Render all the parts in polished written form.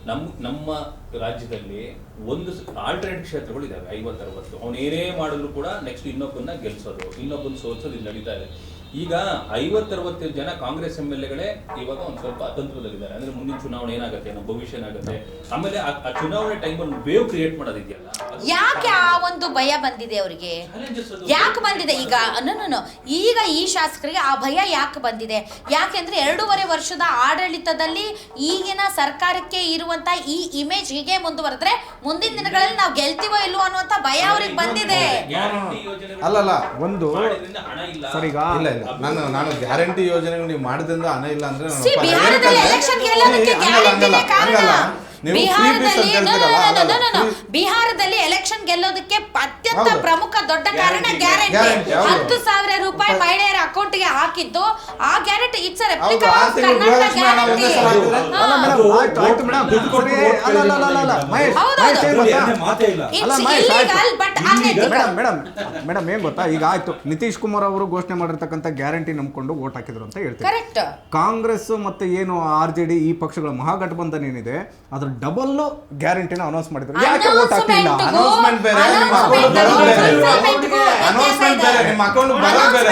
ನಮ್ಮ ರಾಜ್ಯದಲ್ಲಿ ಒಂದು ಆಲ್ಟರ್ನೇಟ್ ಕ್ಷೇತ್ರಗಳು ಇದಾವೆ 50-60. ಅವನು ಏನೇ ಮಾಡಿದ್ರು ಕೂಡ ನೆಕ್ಸ್ಟ್ ಇನ್ನೊಬ್ಬನ್ನ ಗೆಲ್ಸೋದು, ಇನ್ನೊಬ್ಬನ ಸೋಲ್ಸೋದು ಇದು ನಡೀತಾ ಇದೆ. ಈಗ 50-60 ಜನ ಕಾಂಗ್ರೆಸ್ MLAಗಳೇ ಇವಾಗ ಒಂದ್ ಸ್ವಲ್ಪ ಅತಂತ್ರದಲ್ಲಿದ್ದಾರೆ. ಅಂದ್ರೆ ಮುಂದಿನ ಚುನಾವಣೆ ಏನಾಗುತ್ತೆ, ನಮ್ಮ ಭವಿಷ್ಯ ಏನಾಗುತ್ತೆ, ಆಮೇಲೆ ಆ ಚುನಾವಣೆ ಟೈಮಲ್ಲಿ ವೇವ್ ಕ್ರಿಯೇಟ್ ಮಾಡೋದಿದೆಯಲ್ಲ, ಯಾಕೆ ಆ ಒಂದು ಭಯ ಬಂದಿದೆ ಅವರಿಗೆ? ಯಾಕೆ ಬಂದಿದೆ? ಈಗ ಈ ಶಾಸಕರಿಗೆ ಆ ಭಯ ಯಾಕೆ ಬಂದಿದೆ? ಯಾಕೆಂದ್ರೆ 2.5 ವರ್ಷದ ಆಡಳಿತದಲ್ಲಿ ಈಗಿನ ಸರ್ಕಾರಕ್ಕೆ ಇರುವಂತ ಈ ಇಮೇಜ್ ಹೀಗೆ ಮುಂದುವರೆದ್ರೆ ಮುಂದಿನ ದಿನಗಳಲ್ಲಿ ನಾವು ಗೆಲ್ತೀವೋ ಇಲ್ವೋ ಅನ್ನುವಂತ ಭಯ ಅವ್ರಿಗೆ ಬಂದಿದೆ. ಅಲ್ಲಲ್ಲ ಒಂದು ಹಣ ಇಲ್ಲ, ಸರಿಗ ಇಲ್ಲ ನಾನು ಗ್ಯಾರಂಟಿ ಯೋಜನೆಗಳು ನೀವು ಮಾಡಿದ್ರಿಂದ ಹಣ ಇಲ್ಲ ಅಂದ್ರೆ ಬಿಹಾರದಲ್ಲಿ ಎಲೆಕ್ಷನ್ ಗೆಲ್ಲೋದಕ್ಕೆ ಗ್ಯಾರಂಟಿನೇ ಕಾರಣ. ಬಿಹಾರದಲ್ಲಿ ಎಲೆಕ್ಷನ್ ಗೆಲ್ಲೋದಕ್ಕೆ ಅತ್ಯಂತ ಪ್ರಮುಖ ದೊಡ್ಡ ಕಾರಣ ಗ್ಯಾರಂಟಿ. 10,000 ರೂಪಾಯಿ ಮಹಿಳೆಯರ ಅಕೌಂಟ್ಗೆ ಹಾಕಿದ್ದು ಆ guarantee. It's replica of Karnataka guarantee. Madam ಏನ್ ಗೊತ್ತಾ, ಈಗ ಆಯ್ತು ನಿತೀಶ್ ಕುಮಾರ್ ಅವರು ಘೋಷಣೆ ಮಾಡಿರ್ತಕ್ಕಂಥ ಗ್ಯಾರಂಟಿ ನಂಬ್ಕೊಂಡು ವೋಟ್ ಹಾಕಿದ್ರು ಅಂತ ಹೇಳ್ತಾರೆ. ಕಾಂಗ್ರೆಸ್ ಮತ್ತೆ ಏನು RJD ಈ ಪಕ್ಷಗಳ ಮಹಾಗಠಬಂಧನ್ ಏನಿದೆ ಅದ್ರ ಡಬಲ್ ಗ್ಯಾರಂಟಿನ ಅನೌನ್ಸ್ ಮಾಡಿದ್ರು. ಯಾಕೆ ವೋಟ್ ಹಾಕಿಲ್ಲ? ಅನೌನ್ಸ್ಮೆಂಟ್ ಬೇರೆ, ನಿಮ್ಮ ಅಕೌಂಟ್ ಬರೋದು ಬೇರೆ. ಅನೌನ್ಸ್ಮೆಂಟ್ ಬೇರೆ, ನಿಮ್ಮ ಅಕೌಂಟ್ ಬರೋದು ಬೇರೆ.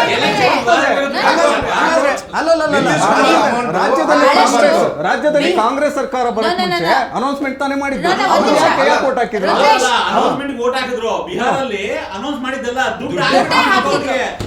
ರಾಜ್ಯದಲ್ಲಿ ಕಾಂಗ್ರೆಸ್ ಸರ್ಕಾರ ಬರೋಕ್ ಮುಂಚೆ ಅನೌನ್ಸ್ಮೆಂಟ್ ತಾನೇ ಮಾಡಿದ್ರು. ಯಾಕೆ ವೋಟ್ ಹಾಕಿದ್ರು? ಅನೌನ್ಸ್ಮೆಂಟ್ ವೋಟ್ ಹಾಕಿದ್ರು. ಬಿಹಾರಲ್ಲಿ ಅನೌನ್ಸ್ ಮಾಡಿದ್ದಲ್ಲ, ದುಡ್ಡು